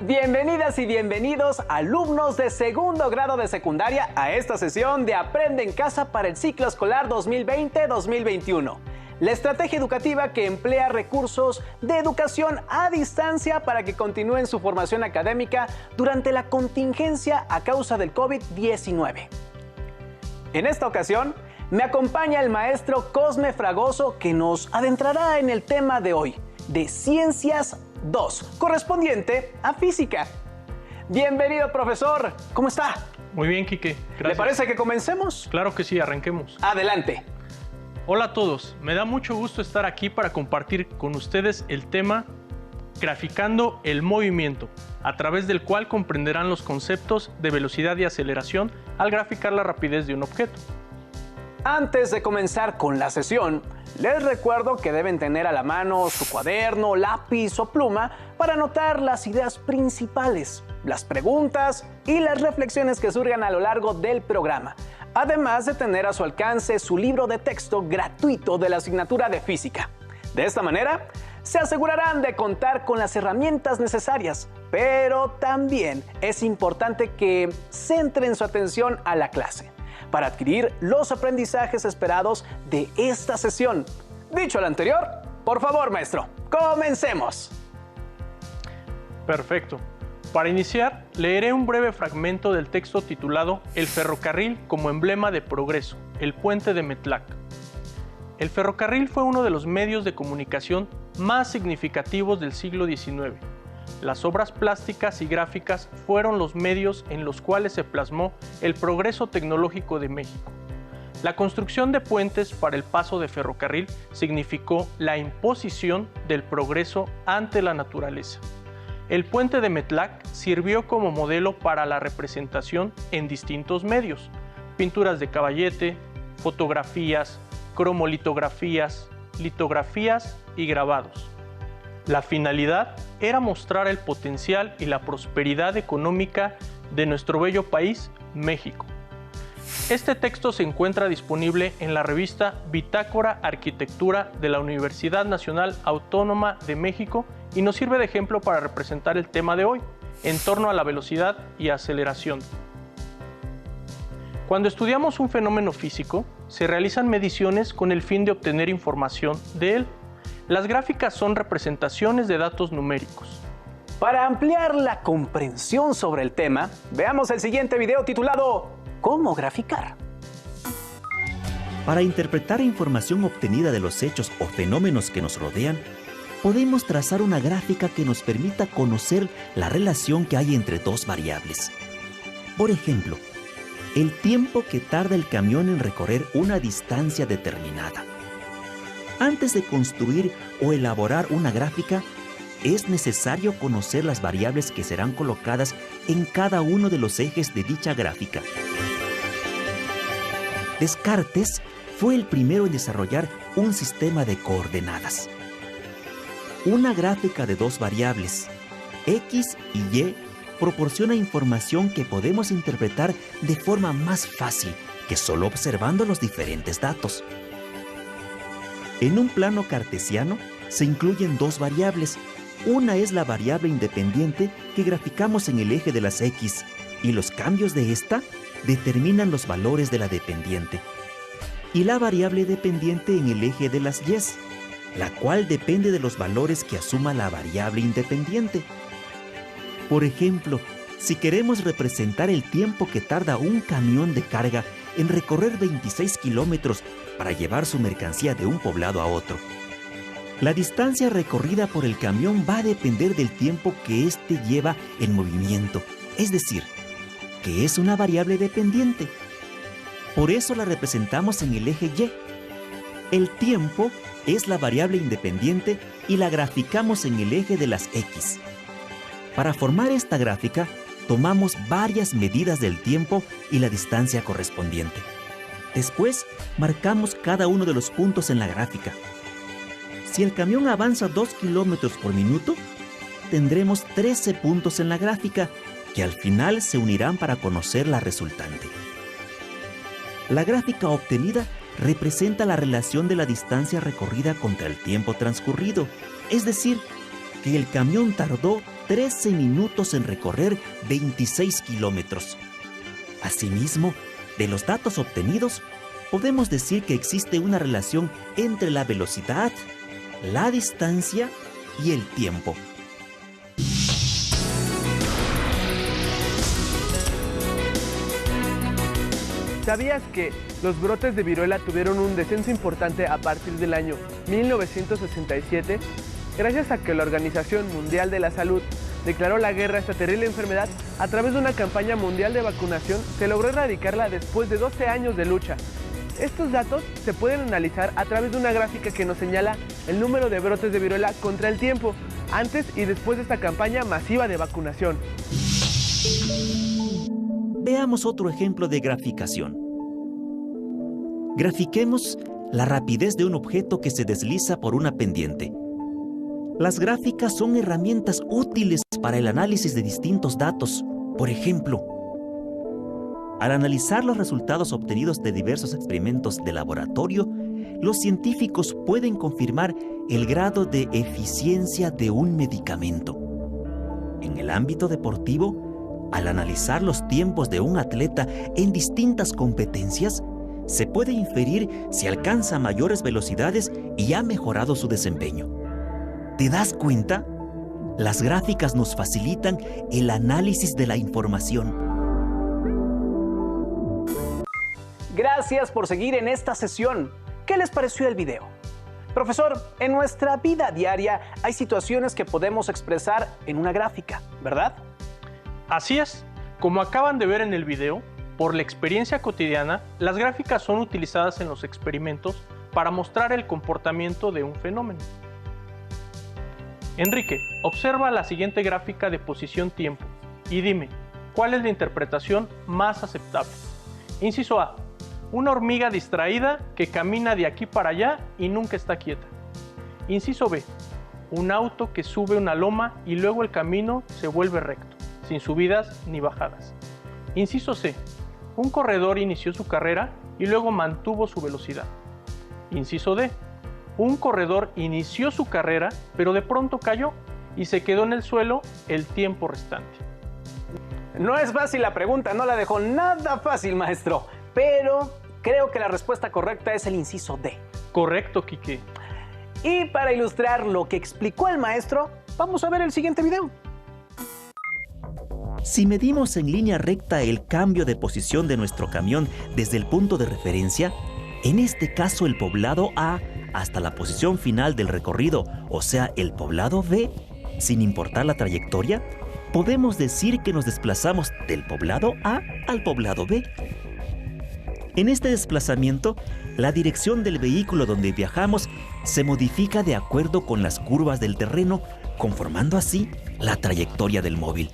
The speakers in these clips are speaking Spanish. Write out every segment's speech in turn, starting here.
Bienvenidas y bienvenidos, alumnos de segundo grado de secundaria, a esta sesión de Aprende en Casa para el ciclo escolar 2020-2021. La estrategia educativa que emplea recursos de educación a distancia para que continúen su formación académica durante la contingencia a causa del COVID-19. En esta ocasión, me acompaña el maestro Cosme Fragoso, que nos adentrará en el tema de hoy, de Ciencias 2, correspondiente a Física. Bienvenido, profesor. ¿Cómo está? Muy bien, Quique. Gracias. ¿Le parece que comencemos? Claro que sí, arranquemos. Adelante. Hola a todos. Me da mucho gusto estar aquí para compartir con ustedes el tema Graficando el movimiento, a través del cual comprenderán los conceptos de velocidad y aceleración al graficar la rapidez de un objeto. Antes de comenzar con la sesión, les recuerdo que deben tener a la mano su cuaderno, lápiz o pluma para anotar las ideas principales, las preguntas y las reflexiones que surjan a lo largo del programa, además de tener a su alcance su libro de texto gratuito de la asignatura de Física. De esta manera, se asegurarán de contar con las herramientas necesarias, pero también es importante que centren su atención a la clase para adquirir los aprendizajes esperados de esta sesión. Dicho lo anterior, por favor, maestro, comencemos. Perfecto. Para iniciar, leeré un breve fragmento del texto titulado El ferrocarril como emblema de progreso, el puente de Metlac. El ferrocarril fue uno de los medios de comunicación más significativos del siglo XIX. Las obras plásticas y gráficas fueron los medios en los cuales se plasmó el progreso tecnológico de México. La construcción de puentes para el paso de ferrocarril significó la imposición del progreso ante la naturaleza. El puente de Metlac sirvió como modelo para la representación en distintos medios: pinturas de caballete, fotografías, cromolitografías, litografías y grabados. La finalidad era mostrar el potencial y la prosperidad económica de nuestro bello país, México. Este texto se encuentra disponible en la revista Bitácora Arquitectura de la Universidad Nacional Autónoma de México y nos sirve de ejemplo para representar el tema de hoy, en torno a la velocidad y aceleración. Cuando estudiamos un fenómeno físico, se realizan mediciones con el fin de obtener información de él. Las gráficas son representaciones de datos numéricos. Para ampliar la comprensión sobre el tema, veamos el siguiente video titulado ¿Cómo graficar? Para interpretar información obtenida de los hechos o fenómenos que nos rodean, podemos trazar una gráfica que nos permita conocer la relación que hay entre dos variables. Por ejemplo, el tiempo que tarda el camión en recorrer una distancia determinada. Antes de construir o elaborar una gráfica, es necesario conocer las variables que serán colocadas en cada uno de los ejes de dicha gráfica. Descartes fue el primero en desarrollar un sistema de coordenadas. Una gráfica de dos variables, X y Y, proporciona información que podemos interpretar de forma más fácil que solo observando los diferentes datos. En un plano cartesiano se incluyen dos variables. Una es la variable independiente que graficamos en el eje de las X, y los cambios de esta determinan los valores de la dependiente. Y la variable dependiente en el eje de las Y, la cual depende de los valores que asuma la variable independiente. Por ejemplo, si queremos representar el tiempo que tarda un camión de carga en recorrer 26 kilómetros para llevar su mercancía de un poblado a otro, la distancia recorrida por el camión va a depender del tiempo que éste lleva en movimiento, es decir, que es una variable dependiente. Por eso la representamos en el eje Y. El tiempo es la variable independiente y la graficamos en el eje de las X. Para formar esta gráfica, tomamos varias medidas del tiempo y la distancia correspondiente. Después, marcamos cada uno de los puntos en la gráfica. Si el camión avanza 2 kilómetros por minuto, tendremos 13 puntos en la gráfica que al final se unirán para conocer la resultante. La gráfica obtenida representa la relación de la distancia recorrida contra el tiempo transcurrido, es decir, que el camión tardó 13 minutos en recorrer 26 kilómetros. Asimismo, de los datos obtenidos, podemos decir que existe una relación entre la velocidad, la distancia y el tiempo. ¿Sabías que los brotes de viruela tuvieron un descenso importante a partir del año 1967? Gracias a que la Organización Mundial de la Salud declaró la guerra a esta terrible enfermedad, a través de una campaña mundial de vacunación se logró erradicarla después de 12 años de lucha. Estos datos se pueden analizar a través de una gráfica que nos señala el número de brotes de viruela contra el tiempo, antes y después de esta campaña masiva de vacunación. Veamos otro ejemplo de graficación. Grafiquemos la rapidez de un objeto que se desliza por una pendiente. Las gráficas son herramientas útiles para el análisis de distintos datos. Por ejemplo, al analizar los resultados obtenidos de diversos experimentos de laboratorio, los científicos pueden confirmar el grado de eficiencia de un medicamento. En el ámbito deportivo, al analizar los tiempos de un atleta en distintas competencias, se puede inferir si alcanza mayores velocidades y ha mejorado su desempeño. ¿Te das cuenta? Las gráficas nos facilitan el análisis de la información. Gracias por seguir en esta sesión. ¿Qué les pareció el video? Profesor, en nuestra vida diaria hay situaciones que podemos expresar en una gráfica, ¿verdad? Así es. Como acaban de ver en el video, por la experiencia cotidiana, las gráficas son utilizadas en los experimentos para mostrar el comportamiento de un fenómeno. Enrique, observa la siguiente gráfica de posición-tiempo y dime, ¿cuál es la interpretación más aceptable? Inciso A, una hormiga distraída que camina de aquí para allá y nunca está quieta. Inciso B, un auto que sube una loma y luego el camino se vuelve recto, sin subidas ni bajadas. Inciso C, un corredor inició su carrera y luego mantuvo su velocidad. Inciso D, un corredor inició su carrera, pero de pronto cayó y se quedó en el suelo el tiempo restante. No es fácil la pregunta, no la dejó nada fácil, maestro. Pero creo que la respuesta correcta es el inciso D. Correcto, Quique. Y para ilustrar lo que explicó el maestro, vamos a ver el siguiente video. Si medimos en línea recta el cambio de posición de nuestro camión desde el punto de referencia, en este caso el poblado A, hasta la posición final del recorrido, o sea, el poblado B, sin importar la trayectoria, podemos decir que nos desplazamos del poblado A al poblado B. En este desplazamiento, la dirección del vehículo donde viajamos se modifica de acuerdo con las curvas del terreno, conformando así la trayectoria del móvil.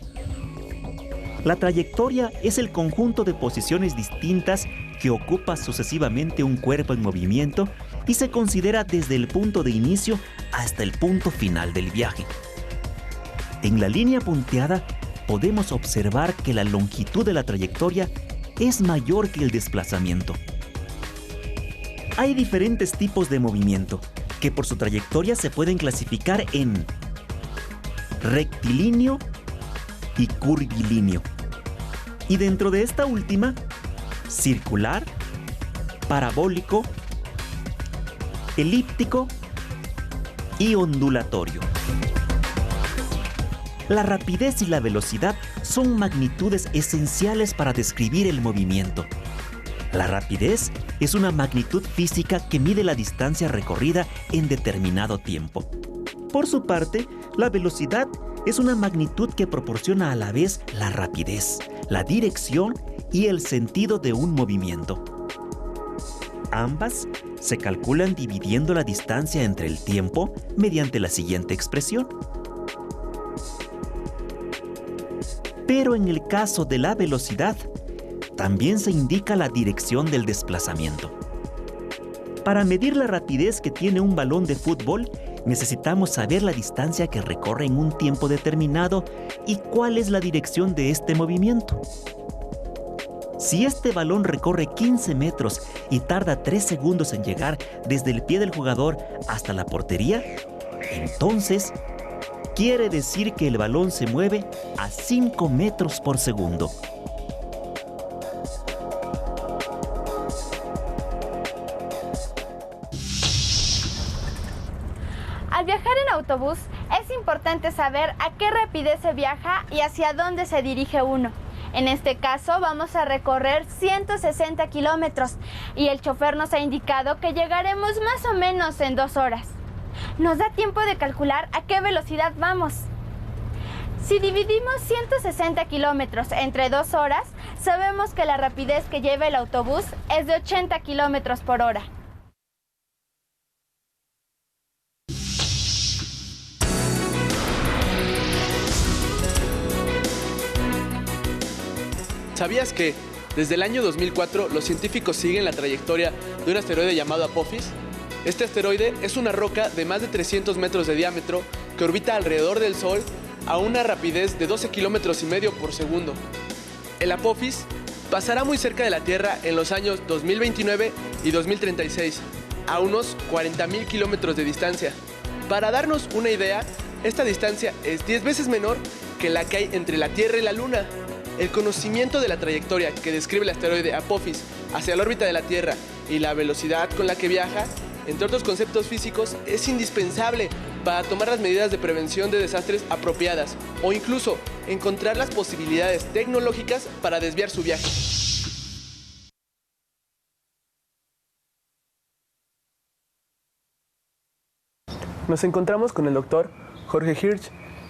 La trayectoria es el conjunto de posiciones distintas que ocupa sucesivamente un cuerpo en movimiento y se considera desde el punto de inicio hasta el punto final del viaje. En la línea punteada podemos observar que la longitud de la trayectoria es mayor que el desplazamiento. Hay diferentes tipos de movimiento que por su trayectoria se pueden clasificar en rectilíneo y curvilíneo. Y dentro de esta última, circular, parabólico, elíptico y ondulatorio. La rapidez y la velocidad son magnitudes esenciales para describir el movimiento. La rapidez es una magnitud física que mide la distancia recorrida en determinado tiempo. Por su parte, la velocidad es una magnitud que proporciona a la vez la rapidez, la dirección y el sentido de un movimiento. Ambas se calculan dividiendo la distancia entre el tiempo mediante la siguiente expresión. Pero en el caso de la velocidad, también se indica la dirección del desplazamiento. Para medir la rapidez que tiene un balón de fútbol, necesitamos saber la distancia que recorre en un tiempo determinado y cuál es la dirección de este movimiento. Si este balón recorre 15 metros y tarda 3 segundos en llegar desde el pie del jugador hasta la portería, entonces quiere decir que el balón se mueve a 5 metros por segundo. Al viajar en autobús, es importante saber a qué rapidez se viaja y hacia dónde se dirige uno. En este caso, vamos a recorrer 160 kilómetros y el chofer nos ha indicado que llegaremos más o menos en 2 horas. Nos da tiempo de calcular a qué velocidad vamos. Si dividimos 160 kilómetros entre 2 horas, sabemos que la rapidez que lleva el autobús es de 80 kilómetros por hora. ¿Sabías que desde el año 2004 los científicos siguen la trayectoria de un asteroide llamado Apophis? Este asteroide es una roca de más de 300 metros de diámetro que orbita alrededor del Sol a una rapidez de 12 kilómetros y medio por segundo. El Apophis pasará muy cerca de la Tierra en los años 2029 y 2036, a unos 40.000 kilómetros de distancia. Para darnos una idea, esta distancia es 10 veces menor que la que hay entre la Tierra y la Luna. El conocimiento de la trayectoria que describe el asteroide Apophis hacia la órbita de la Tierra y la velocidad con la que viaja, entre otros conceptos físicos, es indispensable para tomar las medidas de prevención de desastres apropiadas o incluso encontrar las posibilidades tecnológicas para desviar su viaje. Nos encontramos con el doctor Jorge Hirsch,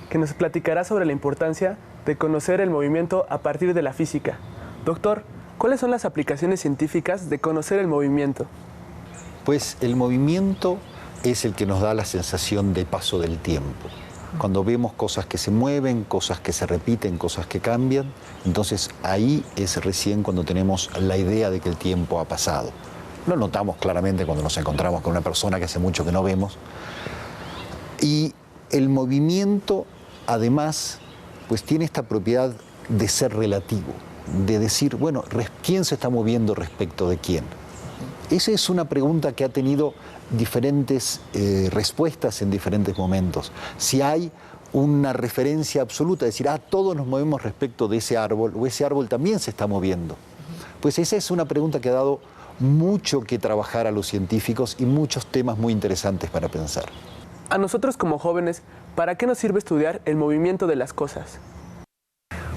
que nos platicará sobre la importancia de conocer el movimiento a partir de la física. Doctor, ¿cuáles son las aplicaciones científicas de conocer el movimiento? Pues el movimiento es el que nos da la sensación de paso del tiempo. Cuando vemos cosas que se mueven, cosas que se repiten, cosas que cambian, entonces ahí es recién cuando tenemos la idea de que el tiempo ha pasado. Lo notamos claramente cuando nos encontramos con una persona que hace mucho que no vemos. Y el movimiento, además, pues tiene esta propiedad de ser relativo, de decir, bueno, ¿quién se está moviendo respecto de quién? Esa es una pregunta que ha tenido diferentes respuestas en diferentes momentos. Si hay una referencia absoluta, decir, todos nos movemos respecto de ese árbol, o ese árbol también se está moviendo. Pues esa es una pregunta que ha dado mucho que trabajar a los científicos y muchos temas muy interesantes para pensar. A nosotros como jóvenes, ¿para qué nos sirve estudiar el movimiento de las cosas?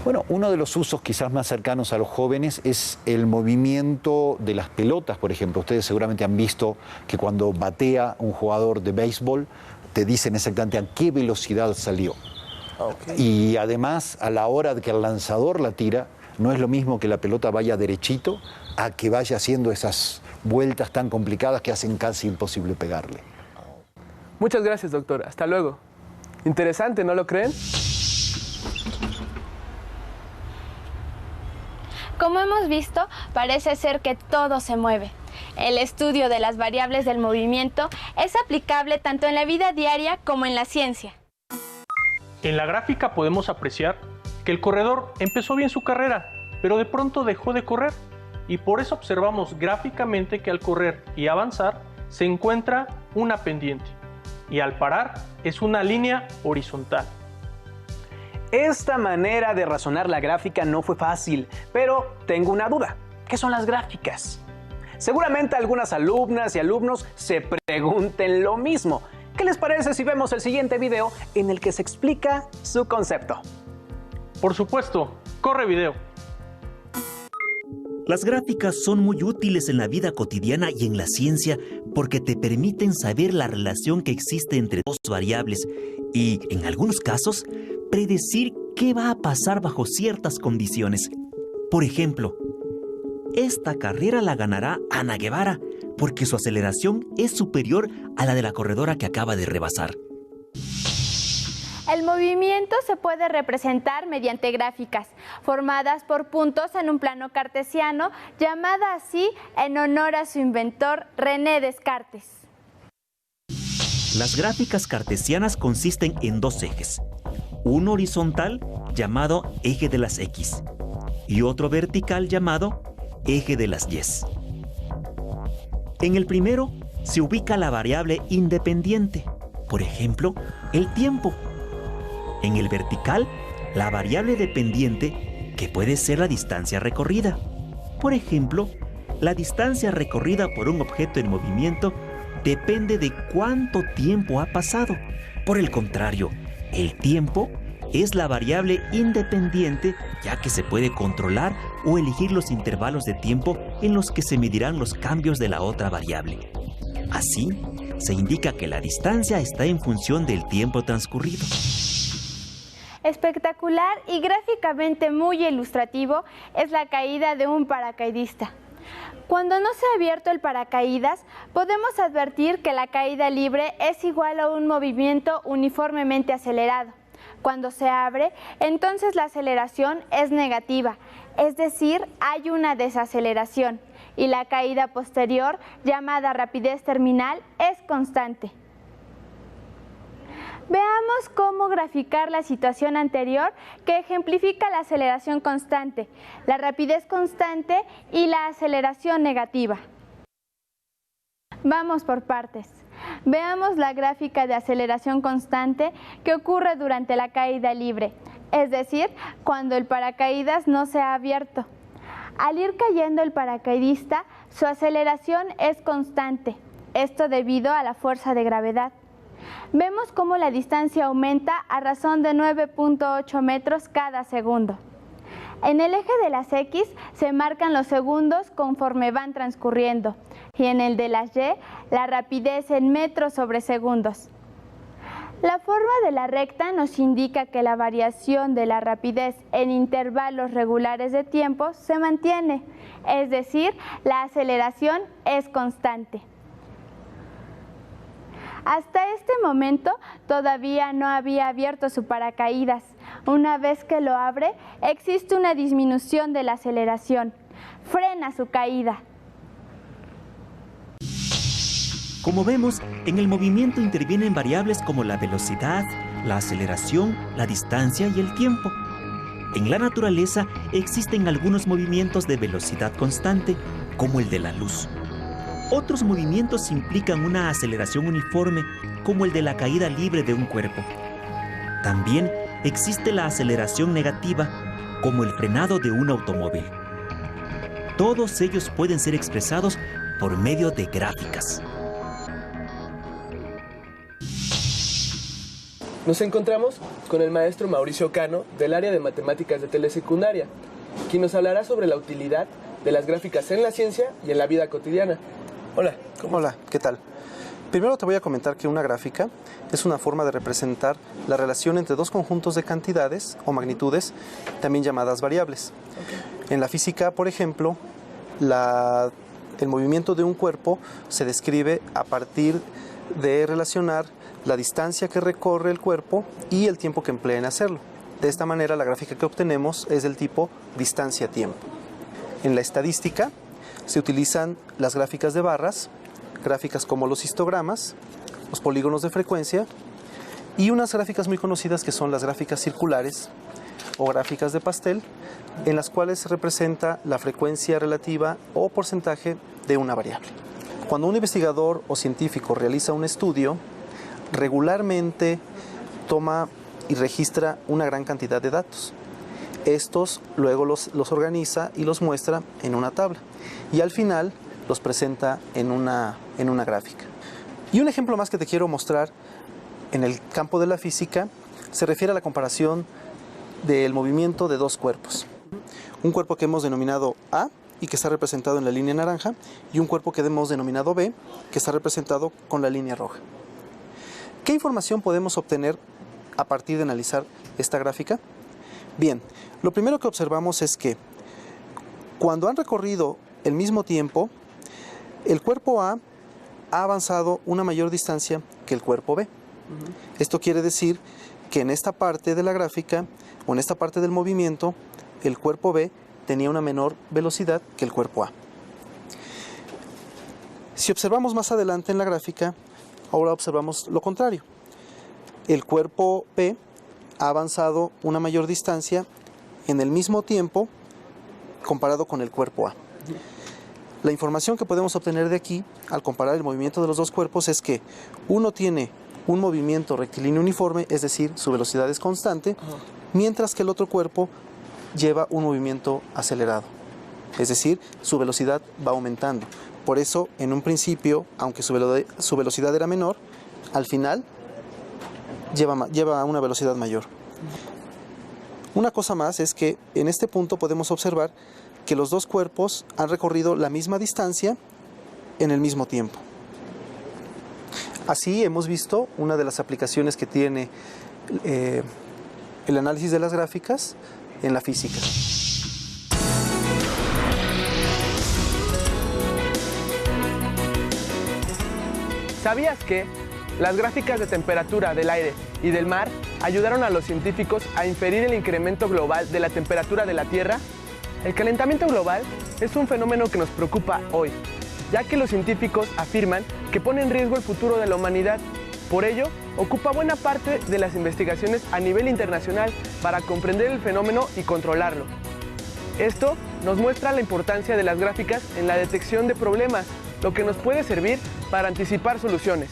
Bueno, uno de los usos quizás más cercanos a los jóvenes es el movimiento de las pelotas, por ejemplo. Ustedes seguramente han visto que cuando batea un jugador de béisbol, te dicen exactamente a qué velocidad salió. Okay. Y además, a la hora de que el lanzador la tira, no es lo mismo que la pelota vaya derechito a que vaya haciendo esas vueltas tan complicadas que hacen casi imposible pegarle. Muchas gracias, doctor. Hasta luego. Interesante, ¿no lo creen? Como hemos visto, parece ser que todo se mueve. El estudio de las variables del movimiento es aplicable tanto en la vida diaria como en la ciencia. En la gráfica podemos apreciar que el corredor empezó bien su carrera, pero de pronto dejó de correr. Y por eso observamos gráficamente que al correr y avanzar se encuentra una pendiente. Y al parar es una línea horizontal. Esta manera de razonar la gráfica no fue fácil, pero tengo una duda. ¿Qué son las gráficas? Seguramente algunas alumnas y alumnos se pregunten lo mismo. ¿Qué les parece si vemos el siguiente video en el que se explica su concepto? Por supuesto, corre video. Las gráficas son muy útiles en la vida cotidiana y en la ciencia porque te permiten saber la relación que existe entre dos variables y, en algunos casos, predecir qué va a pasar bajo ciertas condiciones. Por ejemplo, esta carrera la ganará Ana Guevara porque su aceleración es superior a la de la corredora que acaba de rebasar. El movimiento se puede representar mediante gráficas, formadas por puntos en un plano cartesiano, llamada así en honor a su inventor René Descartes. Las gráficas cartesianas consisten en dos ejes, uno horizontal llamado eje de las X y otro vertical llamado eje de las Y. En el primero se ubica la variable independiente, por ejemplo, el tiempo. En el vertical, la variable dependiente, que puede ser la distancia recorrida. Por ejemplo, la distancia recorrida por un objeto en movimiento depende de cuánto tiempo ha pasado. Por el contrario, el tiempo es la variable independiente, ya que se puede controlar o elegir los intervalos de tiempo en los que se medirán los cambios de la otra variable. Así, se indica que la distancia está en función del tiempo transcurrido. Espectacular y gráficamente muy ilustrativo es la caída de un paracaidista. Cuando no se ha abierto el paracaídas, podemos advertir que la caída libre es igual a un movimiento uniformemente acelerado. Cuando se abre, entonces la aceleración es negativa, es decir, hay una desaceleración, y la caída posterior, llamada rapidez terminal, es constante. Veamos cómo graficar la situación anterior que ejemplifica la aceleración constante, la rapidez constante y la aceleración negativa. Vamos por partes. Veamos la gráfica de aceleración constante que ocurre durante la caída libre, es decir, cuando el paracaídas no se ha abierto. Al ir cayendo el paracaidista, su aceleración es constante, esto debido a la fuerza de gravedad. Vemos cómo la distancia aumenta a razón de 9.8 metros cada segundo. En el eje de las X se marcan los segundos conforme van transcurriendo y en el de las Y la rapidez en metros sobre segundos. La forma de la recta nos indica que la variación de la rapidez en intervalos regulares de tiempo se mantiene, es decir, la aceleración es constante. Hasta este momento todavía no había abierto su paracaídas. Una vez que lo abre, existe una disminución de la aceleración. Frena su caída. Como vemos, en el movimiento intervienen variables como la velocidad, la aceleración, la distancia y el tiempo. En la naturaleza existen algunos movimientos de velocidad constante, como el de la luz. Otros movimientos implican una aceleración uniforme, como el de la caída libre de un cuerpo. También existe la aceleración negativa, como el frenado de un automóvil. Todos ellos pueden ser expresados por medio de gráficas. Nos encontramos con el maestro Mauricio Cano del área de matemáticas de telesecundaria, quien nos hablará sobre la utilidad de las gráficas en la ciencia y en la vida cotidiana. Hola. Hola, ¿qué tal? Primero te voy a comentar que una gráfica es una forma de representar la relación entre dos conjuntos de cantidades o magnitudes, también llamadas variables. Okay. En la física, por ejemplo, el movimiento de un cuerpo se describe a partir de relacionar la distancia que recorre el cuerpo y el tiempo que emplea en hacerlo. De esta manera, la gráfica que obtenemos es del tipo distancia-tiempo. En la estadística, se utilizan las gráficas de barras, gráficas como los histogramas, los polígonos de frecuencia y unas gráficas muy conocidas que son las gráficas circulares o gráficas de pastel, en las cuales se representa la frecuencia relativa o porcentaje de una variable. Cuando un investigador o científico realiza un estudio, regularmente toma y registra una gran cantidad de datos. Estos luego los organiza y los muestra en una tabla y al final los presenta en una gráfica. Y un ejemplo más que te quiero mostrar en el campo de la física se refiere a la comparación del movimiento de dos cuerpos. Un cuerpo que hemos denominado A y que está representado en la línea naranja y un cuerpo que hemos denominado B que está representado con la línea roja. ¿Qué información podemos obtener a partir de analizar esta gráfica? Bien, lo primero que observamos es que cuando han recorrido el mismo tiempo, el cuerpo A ha avanzado una mayor distancia que el cuerpo B. Esto quiere decir que en esta parte de la gráfica o en esta parte del movimiento, el cuerpo B tenía una menor velocidad que el cuerpo A. Si observamos más adelante en la gráfica, ahora observamos lo contrario. El cuerpo B ha avanzado una mayor distancia en el mismo tiempo comparado con el cuerpo A. La información que podemos obtener de aquí, al comparar el movimiento de los dos cuerpos, es que uno tiene un movimiento rectilíneo uniforme, es decir, su velocidad es constante, mientras que el otro cuerpo lleva un movimiento acelerado, es decir, su velocidad va aumentando. Por eso, en un principio, aunque su velocidad era menor, al final lleva una velocidad mayor. Una cosa más es que en este punto podemos observar que los dos cuerpos han recorrido la misma distancia en el mismo tiempo. Así hemos visto una de las aplicaciones que tiene el análisis de las gráficas en la física. ¿Sabías que las gráficas de temperatura del aire y del mar ayudaron a los científicos a inferir el incremento global de la temperatura de la Tierra? El calentamiento global es un fenómeno que nos preocupa hoy, ya que los científicos afirman que pone en riesgo el futuro de la humanidad. Por ello, ocupa buena parte de las investigaciones a nivel internacional para comprender el fenómeno y controlarlo. Esto nos muestra la importancia de las gráficas en la detección de problemas, lo que nos puede servir para anticipar soluciones.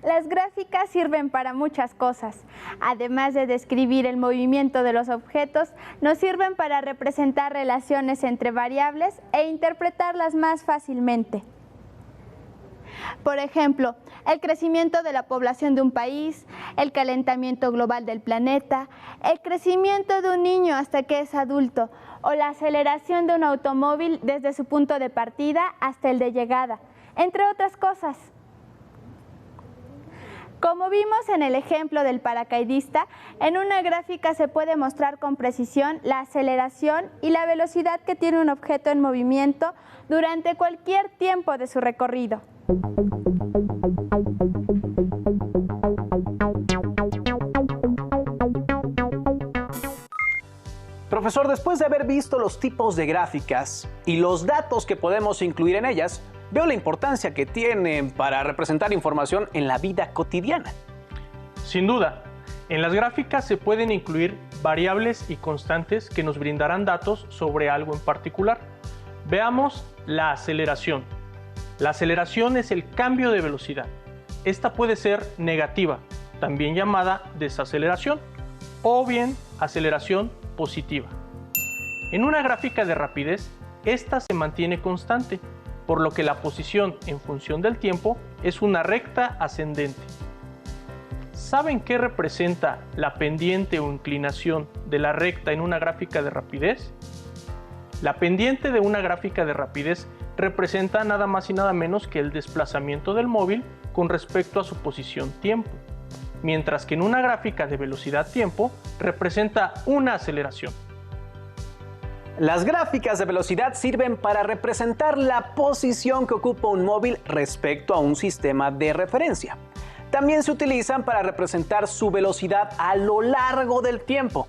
Las gráficas sirven para muchas cosas. Además de describir el movimiento de los objetos, nos sirven para representar relaciones entre variables e interpretarlas más fácilmente. Por ejemplo, el crecimiento de la población de un país, el calentamiento global del planeta, el crecimiento de un niño hasta que es adulto, o la aceleración de un automóvil desde su punto de partida hasta el de llegada, entre otras cosas. Como vimos en el ejemplo del paracaidista, en una gráfica se puede mostrar con precisión la aceleración y la velocidad que tiene un objeto en movimiento durante cualquier tiempo de su recorrido. Profesor, después de haber visto los tipos de gráficas y los datos que podemos incluir en ellas, veo la importancia que tienen para representar información en la vida cotidiana. Sin duda, en las gráficas se pueden incluir variables y constantes que nos brindarán datos sobre algo en particular. Veamos la aceleración. La aceleración es el cambio de velocidad. Esta puede ser negativa, también llamada desaceleración, o bien aceleración positiva. En una gráfica de rapidez, esta se mantiene constante, por lo que la posición en función del tiempo es una recta ascendente. ¿Saben qué representa la pendiente o inclinación de la recta en una gráfica de rapidez? La pendiente de una gráfica de rapidez representa nada más y nada menos que el desplazamiento del móvil con respecto a su posición tiempo, mientras que en una gráfica de velocidad-tiempo representa una aceleración. Las gráficas de velocidad sirven para representar la posición que ocupa un móvil respecto a un sistema de referencia. También se utilizan para representar su velocidad a lo largo del tiempo.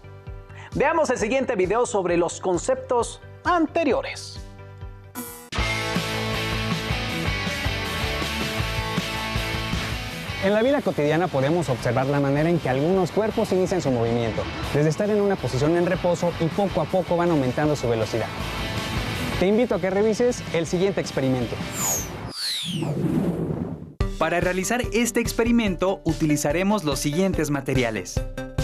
Veamos el siguiente video sobre los conceptos anteriores. En la vida cotidiana podemos observar la manera en que algunos cuerpos inician su movimiento, desde estar en una posición en reposo y poco a poco van aumentando su velocidad. Te invito a que revises el siguiente experimento. Para realizar este experimento utilizaremos los siguientes materiales: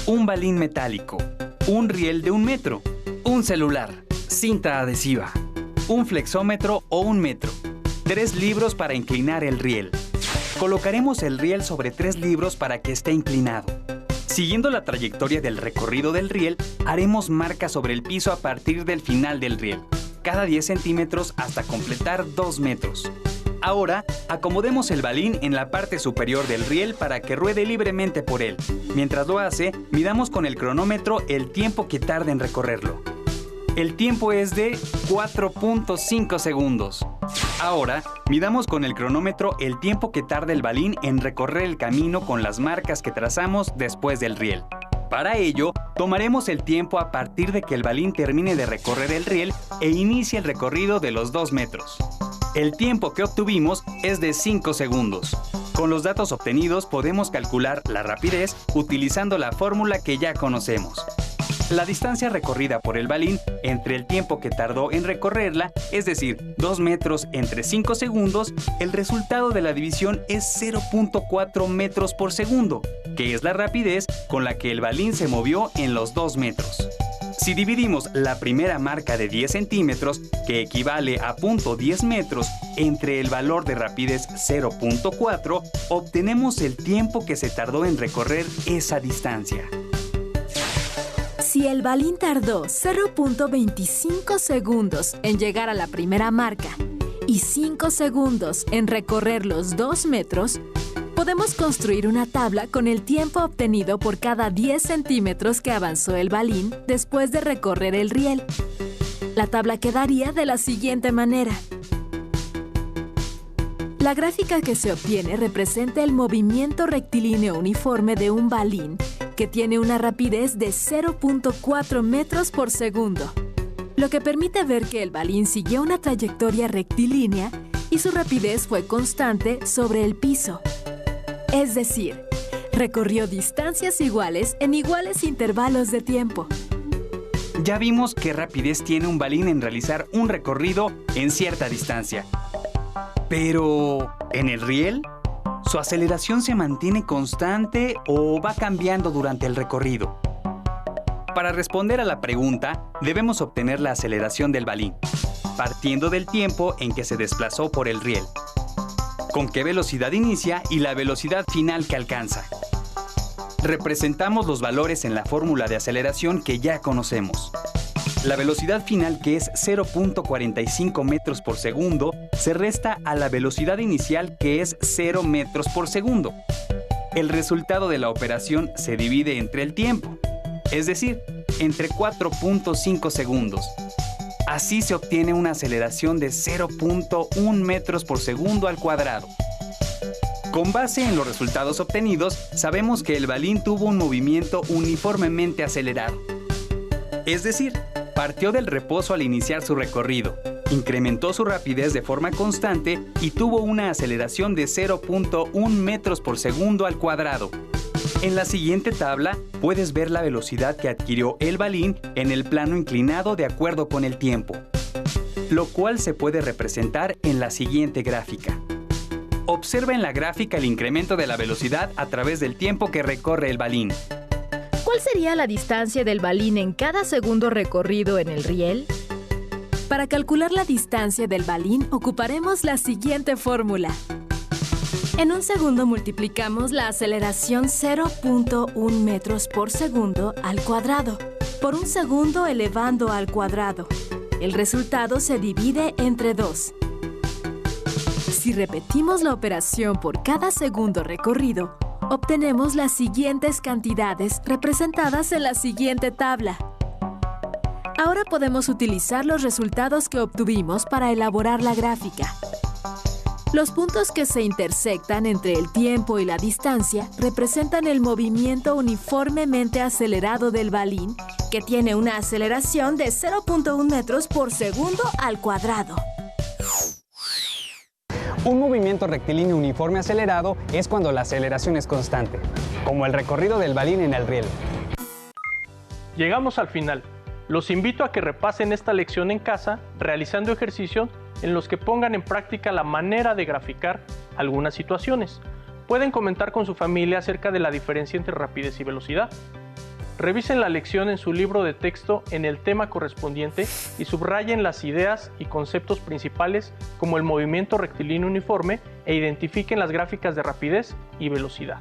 un balín metálico, un riel de 1 metro, un celular, cinta adhesiva, un flexómetro o 1 metro, 3 libros para inclinar el riel. Colocaremos el riel sobre 3 libros para que esté inclinado. Siguiendo la trayectoria del recorrido del riel, haremos marcas sobre el piso a partir del final del riel, cada 10 centímetros hasta completar 2 metros. Ahora, acomodemos el balín en la parte superior del riel para que ruede libremente por él. Mientras lo hace, midamos con el cronómetro el tiempo que tarda en recorrerlo. El tiempo es de 4.5 segundos. Ahora, midamos con el cronómetro el tiempo que tarda el balín en recorrer el camino con las marcas que trazamos después del riel. Para ello, tomaremos el tiempo a partir de que el balín termine de recorrer el riel e inicie el recorrido de los 2 metros. El tiempo que obtuvimos es de 5 segundos. Con los datos obtenidos podemos calcular la rapidez utilizando la fórmula que ya conocemos. La distancia recorrida por el balín entre el tiempo que tardó en recorrerla, es decir, 2 metros entre 5 segundos, el resultado de la división es 0.4 metros por segundo, que es la rapidez con la que el balín se movió en los 2 metros. Si dividimos la primera marca de 10 centímetros, que equivale a 0.10 metros, entre el valor de rapidez 0.4, obtenemos el tiempo que se tardó en recorrer esa distancia. Si el balín tardó 0.25 segundos en llegar a la primera marca y 5 segundos en recorrer los 2 metros, podemos construir una tabla con el tiempo obtenido por cada 10 centímetros que avanzó el balín después de recorrer el riel. La tabla quedaría de la siguiente manera. La gráfica que se obtiene representa el movimiento rectilíneo uniforme de un balín que tiene una rapidez de 0.4 metros por segundo, lo que permite ver que el balín siguió una trayectoria rectilínea y su rapidez fue constante sobre el piso. Es decir, recorrió distancias iguales en iguales intervalos de tiempo. Ya vimos qué rapidez tiene un balín en realizar un recorrido en cierta distancia. Pero, ¿en el riel? ¿Su aceleración se mantiene constante o va cambiando durante el recorrido? Para responder a la pregunta, debemos obtener la aceleración del balín, partiendo del tiempo en que se desplazó por el riel, con qué velocidad inicia y la velocidad final que alcanza. Representamos los valores en la fórmula de aceleración que ya conocemos. La velocidad final, que es 0.45 metros por segundo, se resta a la velocidad inicial, que es 0 metros por segundo. El resultado de la operación se divide entre el tiempo, es decir, entre 4.5 segundos. Así se obtiene una aceleración de 0.1 metros por segundo al cuadrado. Con base en los resultados obtenidos, sabemos que el balín tuvo un movimiento uniformemente acelerado. Es decir, partió del reposo al iniciar su recorrido, incrementó su rapidez de forma constante y tuvo una aceleración de 0.1 metros por segundo al cuadrado. En la siguiente tabla puedes ver la velocidad que adquirió el balín en el plano inclinado de acuerdo con el tiempo, lo cual se puede representar en la siguiente gráfica. Observa en la gráfica el incremento de la velocidad a través del tiempo que recorre el balín. ¿Cuál sería la distancia del balín en cada segundo recorrido en el riel? Para calcular la distancia del balín ocuparemos la siguiente fórmula. En un segundo multiplicamos la aceleración 0.1 metros por segundo al cuadrado por un segundo elevando al cuadrado. El resultado se divide entre 2. Si repetimos la operación por cada segundo recorrido, obtenemos las siguientes cantidades representadas en la siguiente tabla. Ahora podemos utilizar los resultados que obtuvimos para elaborar la gráfica. Los puntos que se intersectan entre el tiempo y la distancia representan el movimiento uniformemente acelerado del balín, que tiene una aceleración de 0.1 metros por segundo al cuadrado. Un movimiento rectilíneo uniforme acelerado es cuando la aceleración es constante, como el recorrido del balín en el riel. Llegamos al final. Los invito a que repasen esta lección en casa, realizando ejercicios en los que pongan en práctica la manera de graficar algunas situaciones. Pueden comentar con su familia acerca de la diferencia entre rapidez y velocidad. Revisen la lección en su libro de texto en el tema correspondiente y subrayen las ideas y conceptos principales como el movimiento rectilíneo uniforme e identifiquen las gráficas de rapidez y velocidad.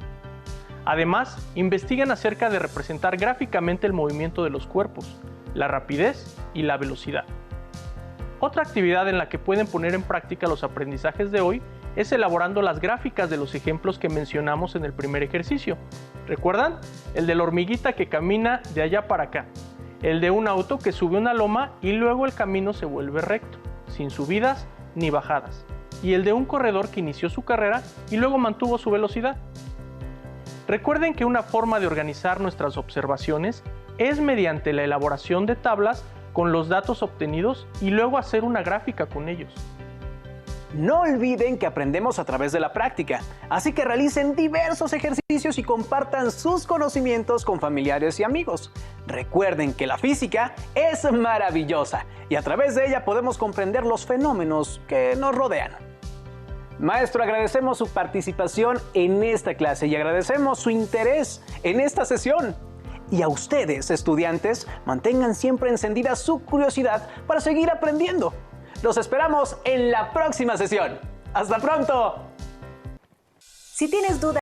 Además, investiguen acerca de representar gráficamente el movimiento de los cuerpos, la rapidez y la velocidad. Otra actividad en la que pueden poner en práctica los aprendizajes de hoy es elaborando las gráficas de los ejemplos que mencionamos en el primer ejercicio. ¿Recuerdan? El de la hormiguita que camina de allá para acá, el de un auto que sube una loma y luego el camino se vuelve recto, sin subidas ni bajadas, y el de un corredor que inició su carrera y luego mantuvo su velocidad. Recuerden que una forma de organizar nuestras observaciones es mediante la elaboración de tablas con los datos obtenidos y luego hacer una gráfica con ellos. No olviden que aprendemos a través de la práctica, así que realicen diversos ejercicios y compartan sus conocimientos con familiares y amigos. Recuerden que la física es maravillosa y a través de ella podemos comprender los fenómenos que nos rodean. Maestro, agradecemos su participación en esta clase y agradecemos su interés en esta sesión. Y a ustedes, estudiantes, mantengan siempre encendida su curiosidad para seguir aprendiendo. Los esperamos en la próxima sesión. ¡Hasta pronto! Si tienes dudas